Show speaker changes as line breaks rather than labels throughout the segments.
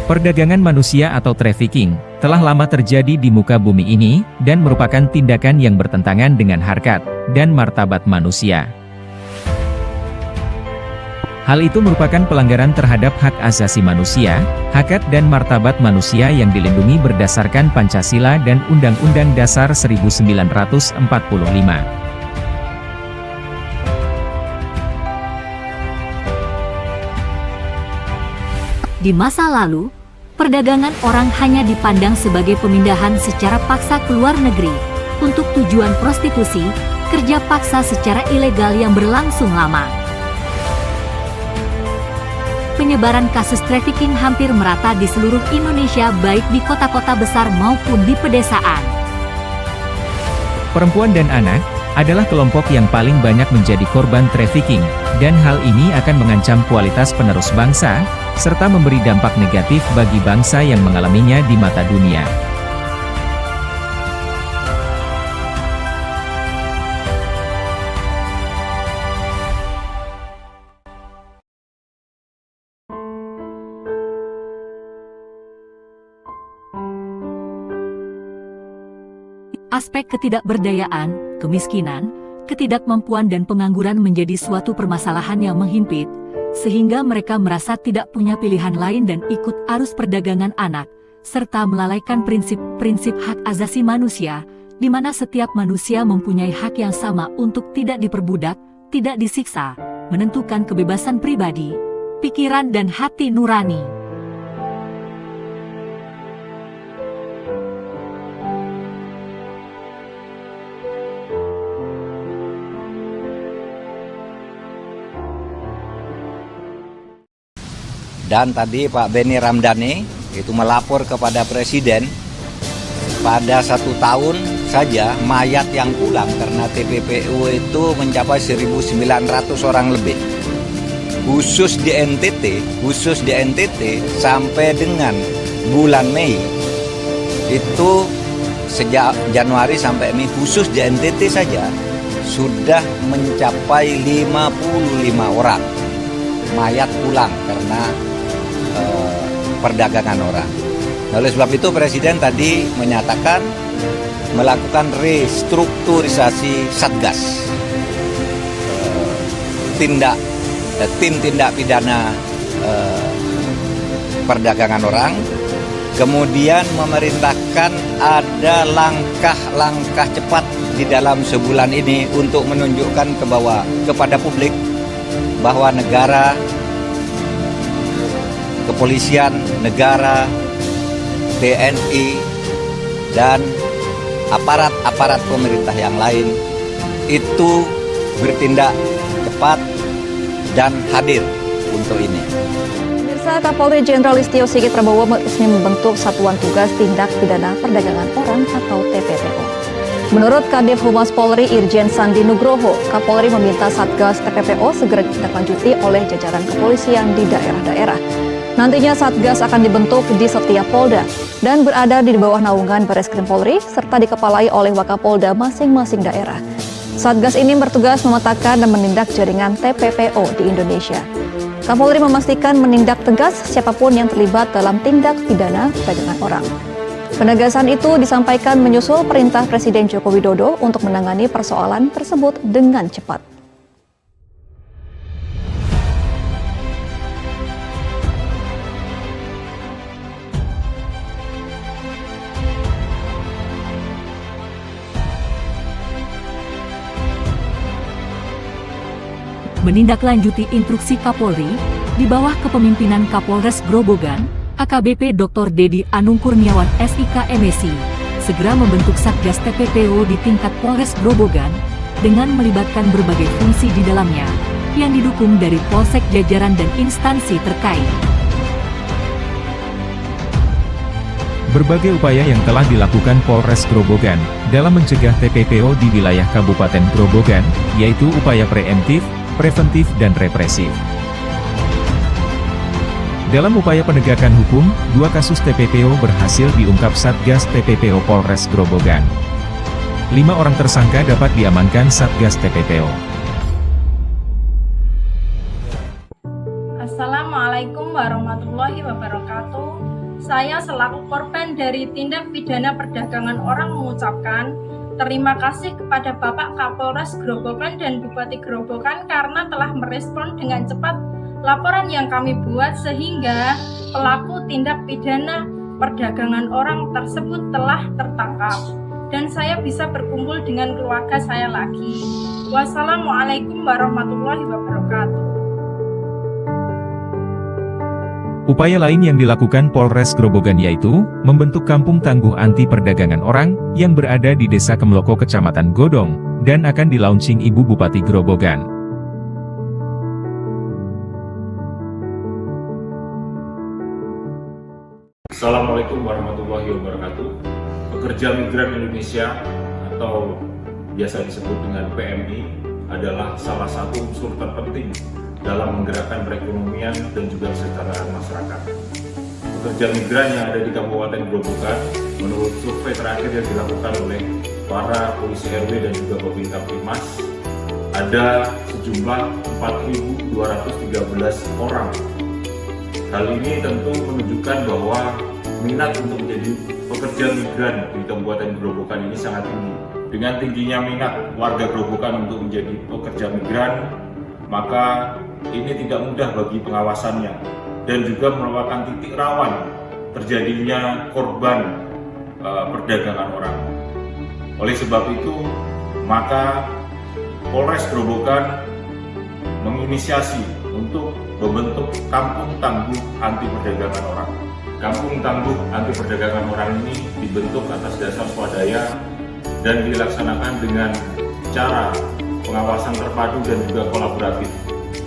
Perdagangan manusia atau trafficking telah lama terjadi di muka bumi ini dan merupakan tindakan yang bertentangan dengan harkat dan martabat manusia. Hal itu merupakan pelanggaran terhadap hak asasi manusia, harkat dan martabat manusia yang dilindungi berdasarkan Pancasila dan Undang-Undang Dasar 1945.
Di masa lalu, perdagangan orang hanya dipandang sebagai pemindahan secara paksa ke luar negeri untuk tujuan prostitusi, kerja paksa secara ilegal yang berlangsung lama. Penyebaran kasus trafficking hampir merata di seluruh Indonesia, baik di kota-kota besar maupun di pedesaan.
Perempuan dan anak adalah kelompok yang paling banyak menjadi korban trafficking, dan hal ini akan mengancam kualitas penerus bangsa, serta memberi dampak negatif bagi bangsa yang mengalaminya di mata dunia.
Aspek ketidakberdayaan, kemiskinan, ketidakmampuan dan pengangguran menjadi suatu permasalahan yang menghimpit, sehingga mereka merasa tidak punya pilihan lain dan ikut arus perdagangan anak, serta melalaikan prinsip-prinsip hak asasi manusia, di mana setiap manusia mempunyai hak yang sama untuk tidak diperbudak, tidak disiksa, menentukan kebebasan pribadi, pikiran dan hati nurani.
Dan tadi Pak Benny Ramdhani itu melapor kepada Presiden, pada 1 tahun saja mayat yang pulang karena TPPO itu mencapai 1.900 orang lebih. Khusus di NTT sampai dengan bulan Mei itu sejak Januari sampai Mei khusus di NTT saja sudah mencapai 55 orang mayat pulang karena perdagangan orang. Oleh sebab itu Presiden tadi menyatakan melakukan restrukturisasi Satgas, tim tindak pidana perdagangan orang, kemudian memerintahkan ada langkah-langkah cepat di dalam sebulan ini untuk menunjukkan kepada publik bahwa negara, kepolisian negara, TNI, dan aparat-aparat pemerintah yang lain itu bertindak cepat dan hadir untuk ini.
Pemirsa, Kapolri Jenderal Listio Sigit Prabowo resmi membentuk Satuan Tugas Tindak Pidana Perdagangan Orang atau TPPO. Menurut Kadif Humas Polri Irjen Sandi Nugroho, Kapolri meminta Satgas TPPO segera ditindaklanjuti oleh jajaran kepolisian di daerah-daerah. Nantinya Satgas akan dibentuk di setiap Polda dan berada di bawah naungan Bareskrim Polri serta dikepalai oleh Wakapolda masing-masing daerah. Satgas ini bertugas memetakan dan menindak jaringan TPPO di Indonesia. Kapolri memastikan menindak tegas siapapun yang terlibat dalam tindak pidana perdagangan orang. Penegasan itu disampaikan menyusul perintah Presiden Joko Widodo untuk menangani persoalan tersebut dengan cepat.
Menindaklanjuti instruksi Kapolri, di bawah kepemimpinan Kapolres Grobogan, AKBP Dr. Dedi Anung Kurniawan SIK MSI, segera membentuk Satgas TPPO di tingkat Polres Grobogan, dengan melibatkan berbagai fungsi di dalamnya, yang didukung dari polsek jajaran dan instansi terkait.
Berbagai upaya yang telah dilakukan Polres Grobogan dalam mencegah TPPO di wilayah Kabupaten Grobogan, yaitu upaya preemptif, preventif dan represif. Dalam upaya penegakan hukum, 2 kasus TPPO berhasil diungkap Satgas TPPO Polres Grobogan. 5 orang tersangka dapat diamankan Satgas TPPO.
Assalamualaikum warahmatullahi wabarakatuh. Saya selaku korban dari tindak pidana perdagangan orang mengucapkan terima kasih kepada Bapak Kapolres Grobogan dan Bupati Grobogan karena telah merespon dengan cepat laporan yang kami buat sehingga pelaku tindak pidana perdagangan orang tersebut telah tertangkap dan saya bisa berkumpul dengan keluarga saya lagi. Wassalamualaikum warahmatullahi wabarakatuh.
Upaya lain yang dilakukan Polres Grobogan yaitu membentuk kampung tangguh anti perdagangan orang yang berada di Desa Kemloko, Kecamatan Godong, dan akan di-launching Ibu Bupati Grobogan.
Assalamualaikum warahmatullahi wabarakatuh. Pekerja Migran Indonesia atau biasa disebut dengan PMI adalah salah satu unsur terpenting dalam menggerakkan perekonomian dan juga kesejahteraan masyarakat. Pekerja migran yang ada di Kabupaten Grobogan, menurut survei terakhir yang dilakukan oleh para polisi RW dan juga Babin Kaptimas, ada sejumlah 4.213 orang. Hal ini tentu menunjukkan bahwa minat untuk menjadi pekerja migran di Kabupaten Grobogan ini sangat tinggi. Dengan tingginya minat warga Grobogan untuk menjadi pekerja migran, maka ini tidak mudah bagi pengawasannya dan juga merupakan titik rawan terjadinya korban perdagangan orang. Oleh sebab itu, maka Polres Grobogan menginisiasi untuk membentuk Kampung Tangguh Anti Perdagangan Orang. Kampung Tangguh Anti Perdagangan Orang ini dibentuk atas dasar swadaya dan dilaksanakan dengan cara pengawasan terpadu dan juga kolaboratif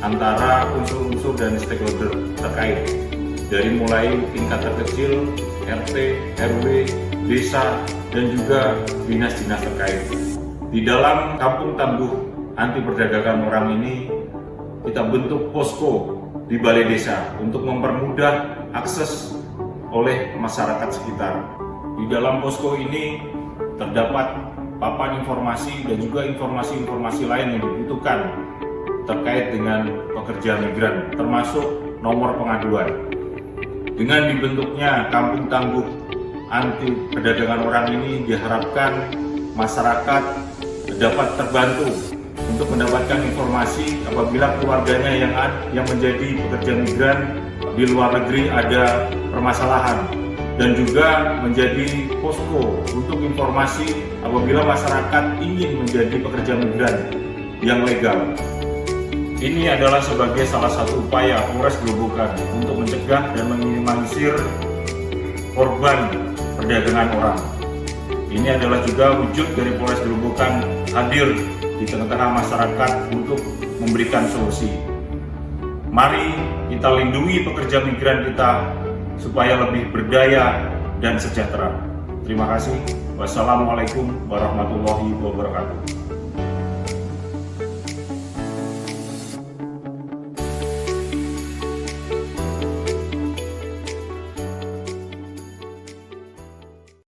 antara unsur-unsur dan stakeholder terkait, dari mulai tingkat terkecil, RT, RW, desa, dan juga dinas-dinas terkait. Di dalam Kampung Tangguh Anti Perdagangan Orang ini, kita bentuk posko di balai desa untuk mempermudah akses oleh masyarakat sekitar. Di dalam posko ini terdapat papan informasi dan juga informasi-informasi lain yang dibutuhkan terkait dengan pekerja migran, termasuk nomor pengaduan. Dengan dibentuknya Kampung Tangguh Anti Perdagangan Orang ini diharapkan masyarakat dapat terbantu untuk mendapatkan informasi apabila keluarganya yang menjadi pekerja migran di luar negeri ada permasalahan, dan juga menjadi posko untuk informasi apabila masyarakat ingin menjadi pekerja migran yang legal. Ini adalah sebagai salah satu upaya Polres Grobogan untuk mencegah dan meminimalisir korban perdagangan orang. Ini adalah juga wujud dari Polres Grobogan hadir di tengah-tengah masyarakat untuk memberikan solusi. Mari kita lindungi pekerja migran kita supaya lebih berdaya dan sejahtera. Terima kasih. Wassalamualaikum warahmatullahi wabarakatuh.